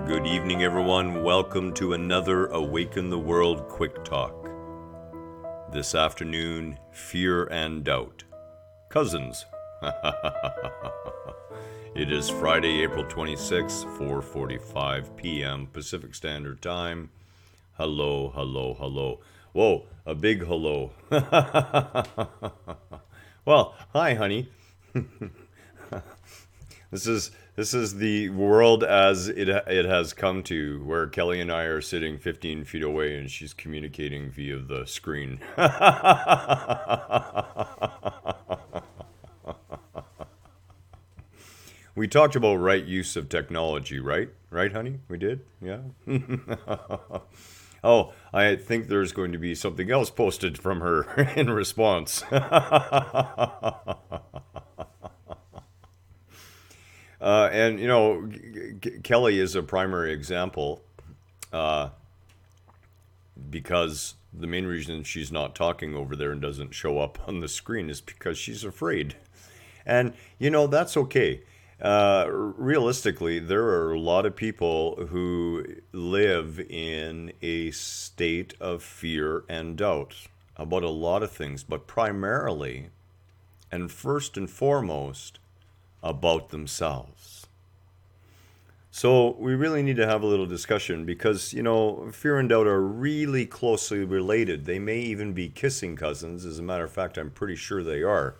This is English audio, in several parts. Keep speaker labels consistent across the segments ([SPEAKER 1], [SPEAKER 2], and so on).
[SPEAKER 1] Good evening, everyone. Welcome to another Awaken the World Quick Talk. This afternoon, fear and doubt. Cousins. It is Friday, April 26th, 4:45 p.m. Pacific Standard Time. Hello, hello, hello. Whoa, a big hello. Well, hi, honey. This is the world as it has come to, where Kelly and I are sitting 15 feet away and she's communicating via the screen. We talked about right use of technology, right? Right, honey? We did? Yeah? Oh, I think there's going to be something else posted from her in response. And, you know, Kelly is a primary example because the main reason she's not talking over there and doesn't show up on the screen is because she's afraid. And, you know, that's okay. Realistically, there are a lot of people who live in a state of fear and doubt about a lot of things, but primarily and first and foremost about themselves. So we really need to have a little discussion because, you know, fear and doubt are really closely related. They may even be kissing cousins. As a matter of fact, I'm pretty sure they are.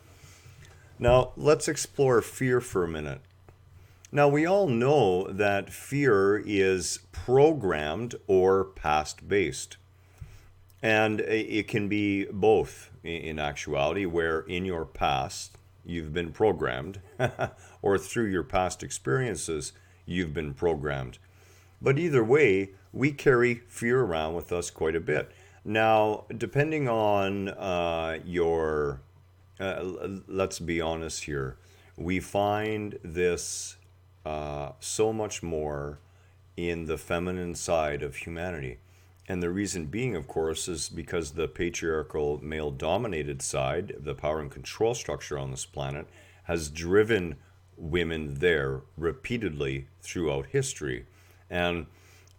[SPEAKER 1] Now, let's explore fear for a minute. Now, we all know that fear is programmed or past-based. And it can be both in actuality, where in your past you've been programmed, or through your past experiences you've been programmed. But either way, we carry fear around with us quite a bit. Now, depending on let's be honest here, we find this so much more in the feminine side of humanity. And the reason being, of course, is because the patriarchal male-dominated side, the power and control structure on this planet, has driven women there repeatedly throughout history. And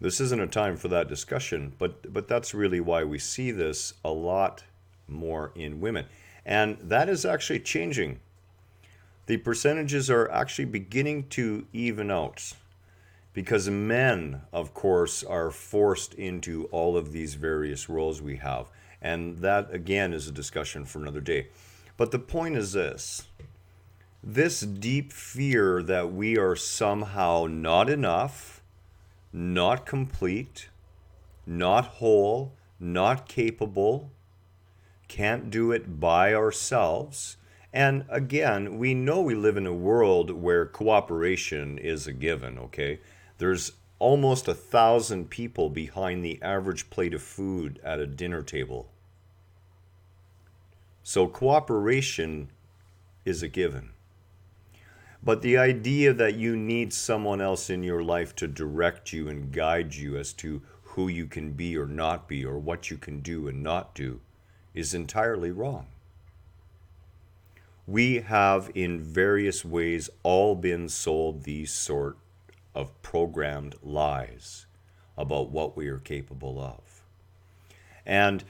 [SPEAKER 1] this isn't a time for that discussion, but that's really why we see this a lot more in women. And that is actually changing. The percentages are actually beginning to even out. Because men, of course, are forced into all of these various roles we have. And that, again, is a discussion for another day. But the point is this deep fear that we are somehow not enough, not complete, not whole, not capable, can't do it by ourselves. And again, we know we live in a world where cooperation is a given, okay? There's almost 1,000 people behind the average plate of food at a dinner table. So cooperation is a given. But the idea that you need someone else in your life to direct you and guide you as to who you can be or not be, or what you can do and not do, is entirely wrong. We have in various ways all been sold these sort of programmed lies about what we are capable of. And,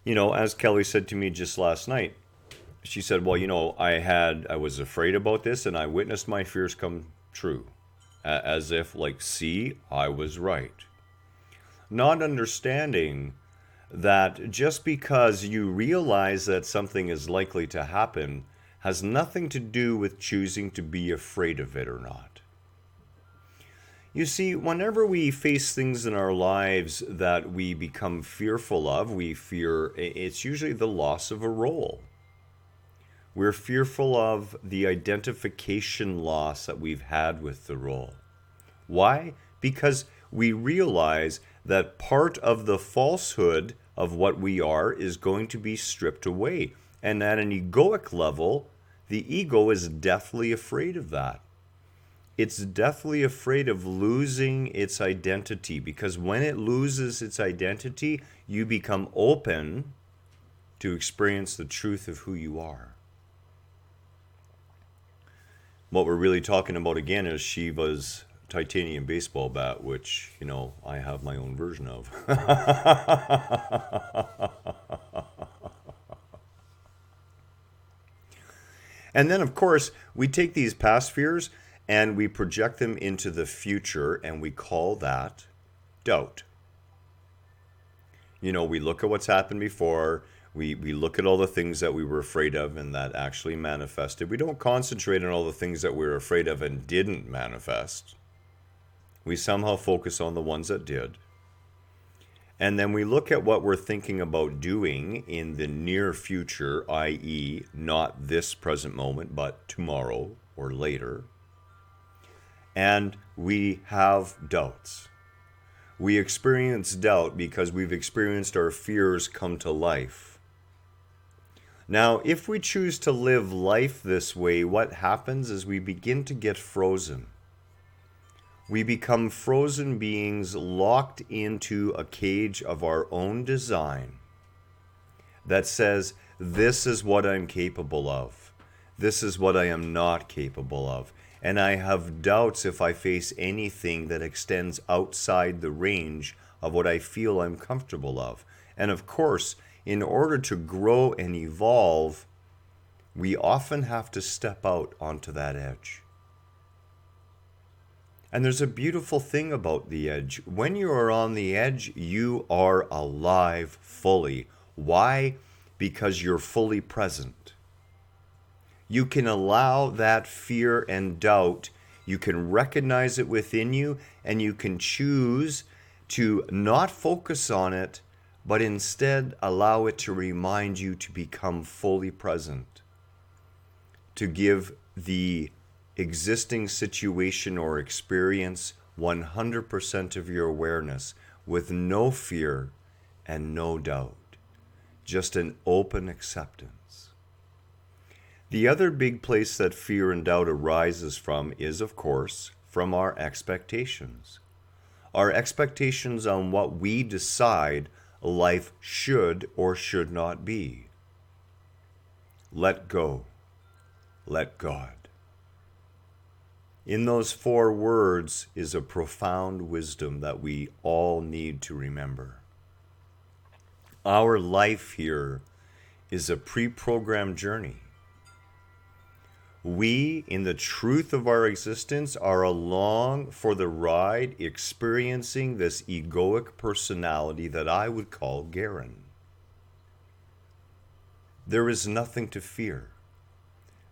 [SPEAKER 1] you know, as Kelly said to me just last night, she said, well, you know, I was afraid about this and I witnessed my fears come true. As if, like, see, I was right. Not understanding that just because you realize that something is likely to happen has nothing to do with choosing to be afraid of it or not. You see, whenever we face things in our lives that we become fearful of, we fear it's usually the loss of a role. We're fearful of the identification loss that we've had with the role. Why? Because we realize that part of the falsehood of what we are is going to be stripped away. And at an egoic level, the ego is deathly afraid of that. It's deathly afraid of losing its identity, because when it loses its identity, you become open to experience the truth of who you are. What we're really talking about again is Shiva's titanium baseball bat, which, I have my own version of. And then, of course, we take these past fears and we project them into the future, and we call that doubt. We look at what's happened before. We look at all the things that we were afraid of and that actually manifested. We don't concentrate on all the things that we were afraid of and didn't manifest. We somehow focus on the ones that did. And then we look at what we're thinking about doing in the near future, i.e., not this present moment, but tomorrow or later. And we have doubts. We experience doubt because we've experienced our fears come to life. Now, if we choose to live life this way, what happens is we begin to get frozen. We become frozen beings locked into a cage of our own design that says, this is what I'm capable of. This is what I am not capable of. And I have doubts if I face anything that extends outside the range of what I feel I'm comfortable of. And of course, in order to grow and evolve, we often have to step out onto that edge. And there's a beautiful thing about the edge. When you are on the edge, you are alive fully. Why? Because you're fully present. You can allow that fear and doubt, you can recognize it within you, and you can choose to not focus on it, but instead allow it to remind you to become fully present, to give the existing situation or experience 100% of your awareness with no fear and no doubt, just an open acceptance. The other big place that fear and doubt arises from is, of course, from our expectations. Our expectations on what we decide life should or should not be. Let go. Let God. In those 4 words is a profound wisdom that we all need to remember. Our life here is a pre-programmed journey. We, in the truth of our existence, are along for the ride experiencing this egoic personality that I would call Garen. There is nothing to fear.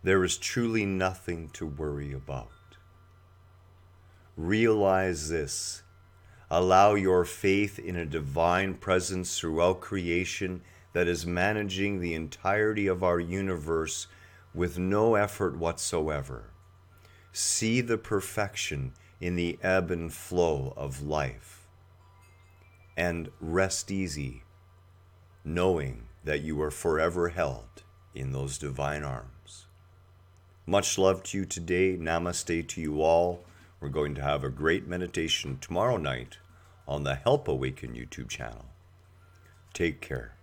[SPEAKER 1] There is truly nothing to worry about. Realize this. Allow your faith in a divine presence throughout creation that is managing the entirety of our universe with no effort whatsoever. See the perfection in the ebb and flow of life. And rest easy, knowing that you are forever held in those divine arms. Much love to you today. Namaste to you all. We're going to have a great meditation tomorrow night on the Help Awaken YouTube channel. Take care.